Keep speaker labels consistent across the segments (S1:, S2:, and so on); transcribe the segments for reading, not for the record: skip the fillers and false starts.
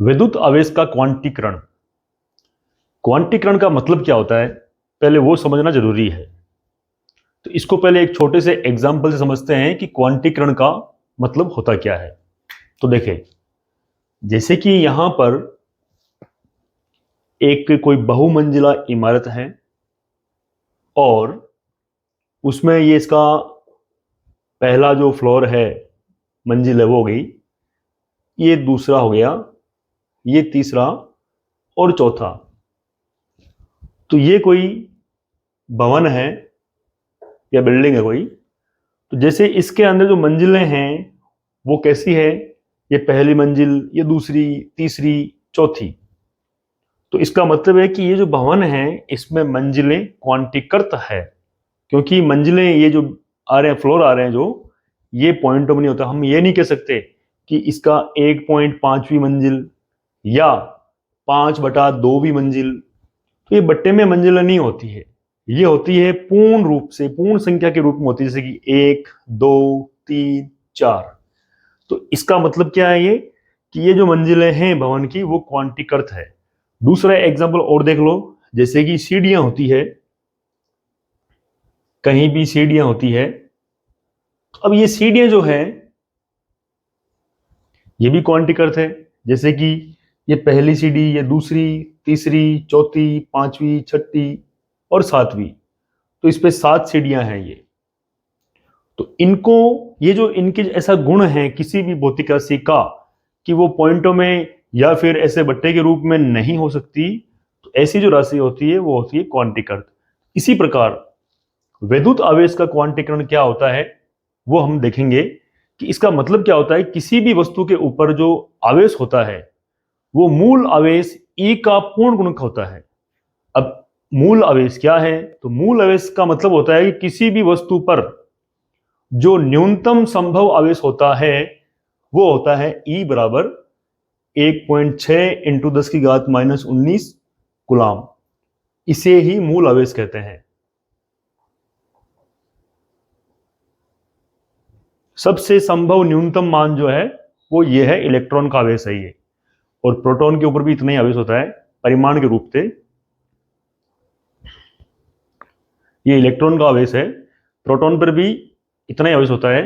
S1: विद्युत आवेश का क्वांटीकरण। क्वांटीकरण का मतलब क्या होता है, पहले वो समझना जरूरी है। तो इसको पहले एक छोटे से एग्जाम्पल से समझते हैं कि क्वांटीकरण का मतलब होता क्या है। तो देखें, जैसे कि यहां पर एक कोई बहुमंजिला इमारत है और उसमें ये इसका पहला जो फ्लोर है, मंजिल है, वो हो गई, ये दूसरा हो गया, ये तीसरा और चौथा। तो ये कोई भवन है या बिल्डिंग है कोई। तो जैसे इसके अंदर जो मंजिलें हैं वो कैसी है, ये पहली मंजिल, ये दूसरी, तीसरी, चौथी। तो इसका मतलब है कि ये जो भवन है इसमें मंजिलें क्वांटीकृत है, क्योंकि मंजिलें ये जो आ रहे हैं, फ्लोर आ रहे हैं, जो ये पॉइंटों में नहीं होता। हम ये नहीं कह सकते कि इसका 1.5वीं मंजिल या 5/2वीं मंजिल। तो ये बट्टे में मंजिलें नहीं होती है, ये होती है पूर्ण रूप से, पूर्ण संख्या के रूप में होती है, जैसे कि 1, 2, 3, 4। तो इसका मतलब क्या है ये, कि ये जो मंजिलें हैं भवन की वो क्वांटीकृत है। दूसरा एग्जांपल और देख लो, जैसे कि सीढ़ियां होती है, कहीं भी सीढ़ियां होती है। अब ये सीढ़ियां जो है ये भी क्वांटीकृत है, जैसे कि ये पहली सीढ़ी, ये दूसरी, तीसरी, चौथी, पांचवी, छठी और सातवीं। तो इस पे 7 सीढ़ियां हैं ये। तो इनको, ये जो इनके ऐसा गुण है किसी भी भौतिक राशि का कि वो पॉइंटों में या फिर ऐसे बट्टे के रूप में नहीं हो सकती, तो ऐसी जो राशि होती है वो होती है क्वांटीकृत। इसी प्रकार विद्युत आवेश का क्वांटीकरण क्या होता है वो हम देखेंगे कि इसका मतलब क्या होता है। किसी भी वस्तु के ऊपर जो आवेश होता है वो मूल आवेश E का पूर्ण गुणक होता है। अब मूल आवेश क्या है, तो मूल आवेश का मतलब होता है कि किसी भी वस्तु पर जो न्यूनतम संभव आवेश होता है वो होता है E बराबर 1.6 इंटू 10⁻⁻19 गुलाम। इसे ही मूल आवेश कहते हैं। सबसे संभव न्यूनतम मान जो है वो ये है, इलेक्ट्रॉन का आवेश है ये। और प्रोटॉन के ऊपर भी इतना ही आवेश होता है परिमाण के रूप से। ये इलेक्ट्रॉन का आवेश है, प्रोटॉन पर भी इतना ही आवेश होता है,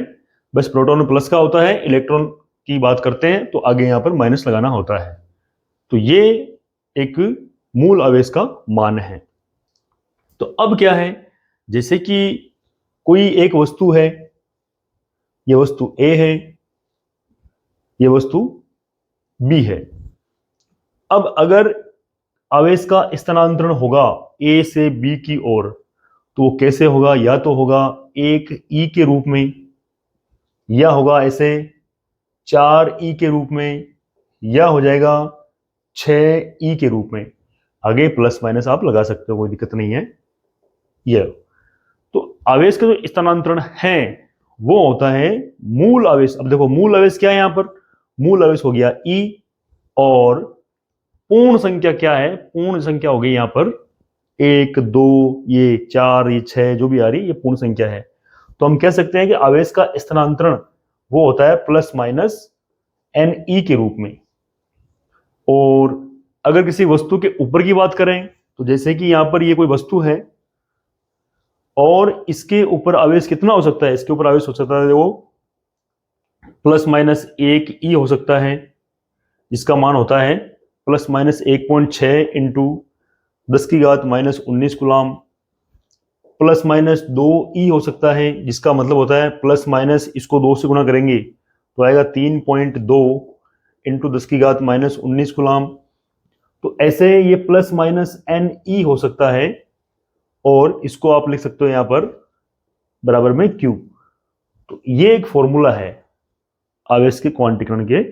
S1: बस प्रोटॉन में प्लस का होता है। इलेक्ट्रॉन की बात करते हैं तो आगे यहां पर माइनस लगाना होता है। तो ये एक मूल आवेश का मान है। तो अब क्या है, जैसे कि कोई एक वस्तु है, ये वस्तु ए है, ये वस्तु बी है। अब अगर आवेश का स्थानांतरण होगा ए से बी की ओर, तो वो कैसे होगा, या तो होगा एक ई के रूप में, या होगा ऐसे 4 ई के रूप में, या हो जाएगा 6 ई के रूप में। आगे प्लस माइनस आप लगा सकते हो, कोई दिक्कत नहीं है। ये तो आवेश का जो स्थानांतरण है वो होता है मूल आवेश। अब देखो मूल आवेश क्या है, यहां पर मूल आवेश हो गया ई, और पूर्ण संख्या क्या है, पूर्ण संख्या हो गई यहां पर 1, 2, ये 4, ये 6, जो भी आ रही ये पूर्ण संख्या है। तो हम कह सकते हैं कि आवेश का स्थानांतरण वो होता है प्लस माइनस एन ई के रूप में। और अगर किसी वस्तु के ऊपर की बात करें, तो जैसे कि यहां पर ये कोई वस्तु है और इसके ऊपर आवेश कितना हो सकता है, इसके ऊपर आवेश हो सकता है वो प्लस माइनस 1 ई हो सकता है, जिसका मान होता है प्लस माइनस 1.6 इंटू 10⁻⁻19 गुलाम। प्लस माइनस 2 ई हो सकता है, जिसका मतलब होता है प्लस माइनस इसको 2 से गुणा करेंगे तो आएगा 3.2 इंटू 10⁻⁻19 गुलाम। तो ऐसे ये प्लस माइनस एन ई हो सकता है, और इसको आप लिख सकते हो यहां पर बराबर में क्यू। तो ये एक फॉर्मूला है आवेश के क्वांटीकरण के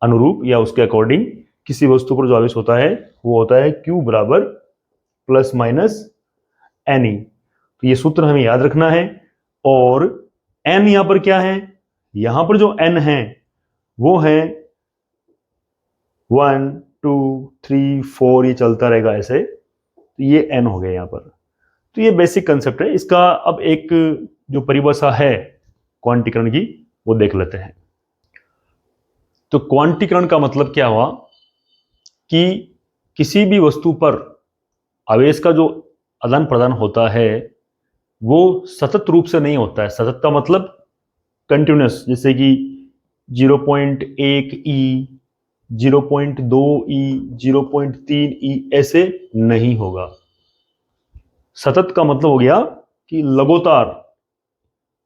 S1: अनुरूप या उसके अकॉर्डिंग। किसी वस्तु पर जो आवेश होता है वो होता है क्यू बराबर प्लस माइनस एन ई। तो ये सूत्र हमें याद रखना है। और एन यहां पर क्या है, यहां पर जो एन है वो है 1, 2, 3, 4, ये चलता रहेगा ऐसे। तो ये एन हो गया यहां पर। तो ये बेसिक कंसेप्ट है इसका। अब एक जो परिभाषा है क्वांटीकरण की वो देख लेते हैं। तो क्वांटीकरण का मतलब क्या हुआ कि किसी भी वस्तु पर आवेश का जो आदान प्रदान होता है वो सतत रूप से नहीं होता है। सतत का मतलब कंटिन्यूस, जैसे कि 0.1 ई, 0.2 ई, 0.3 ई ऐसे नहीं होगा। सतत का मतलब हो गया कि लगातार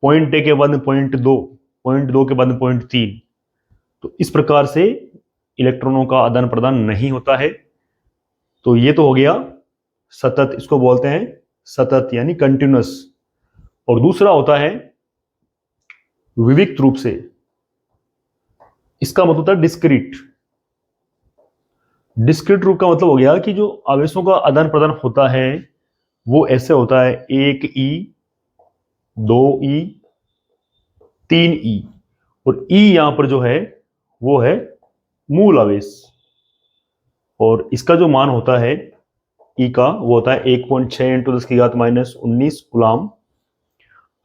S1: पॉइंट ए के बाद पॉइंट दो के बाद पॉइंट 3। तो इस प्रकार से इलेक्ट्रॉनों का आदान प्रदान नहीं होता है। तो ये तो हो गया सतत, इसको बोलते हैं सतत यानी कंटिन्यूस। और दूसरा होता है विविक्त रूप से, इसका मतलब होता है डिस्क्रीट। डिस्क्रीट रूप का मतलब हो गया कि जो आवेशों का आदान प्रदान होता है वो ऐसे होता है 1 ई, 2 ई, 3 ई। और ई यहां पर जो है वो है मूल आवेश, और इसका जो मान होता है ई का वो होता है 1.6 × 10⁻⁻19 कूलाम।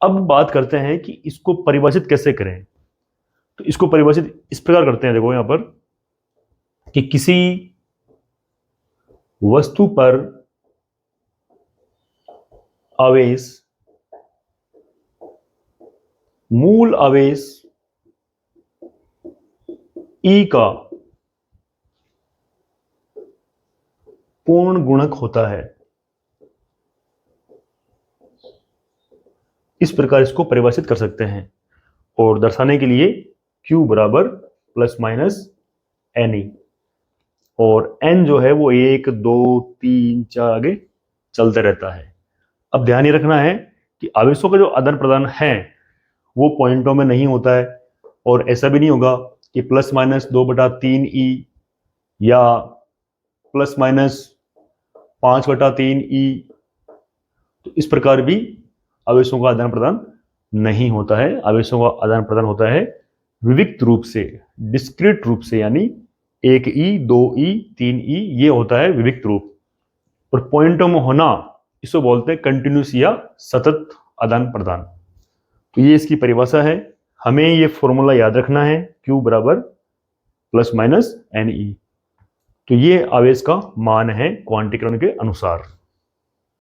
S1: अब बात करते हैं कि इसको परिभाषित कैसे करें। तो इसको परिभाषित इस प्रकार करते हैं, देखो यहां पर कि किसी वस्तु पर आवेश मूल आवेश ई का पूर्ण गुणक होता है। इस प्रकार इसको परिभाषित कर सकते हैं, और दर्शाने के लिए Q बराबर प्लस माइनस NE, और N जो है वो 1 2 3 4 आगे चलते रहता है। अब ध्यान ये रखना है कि आवेशों का जो आदान प्रदान है वो पॉइंटों में नहीं होता है, और ऐसा भी नहीं होगा कि प्लस माइनस 2/3 ई या प्लस माइनस 5/3 ई। तो इस प्रकार भी आवेशों का आदान प्रदान नहीं होता है। आवेशों का आदान प्रदान होता है विविक्त रूप से, डिस्क्रीट रूप से, यानी 1 ई, 2 ई, 3 ई, ये होता है विविक्त रूप। और पॉइंटों में होना इसको बोलते हैं कंटिन्यूस या सतत आदान प्रदान। तो ये इसकी परिभाषा है। हमें ये फॉर्मूला याद रखना है, Q बराबर प्लस माइनस NE। तो ये आवेश का मान है क्वांटीकरण के अनुसार।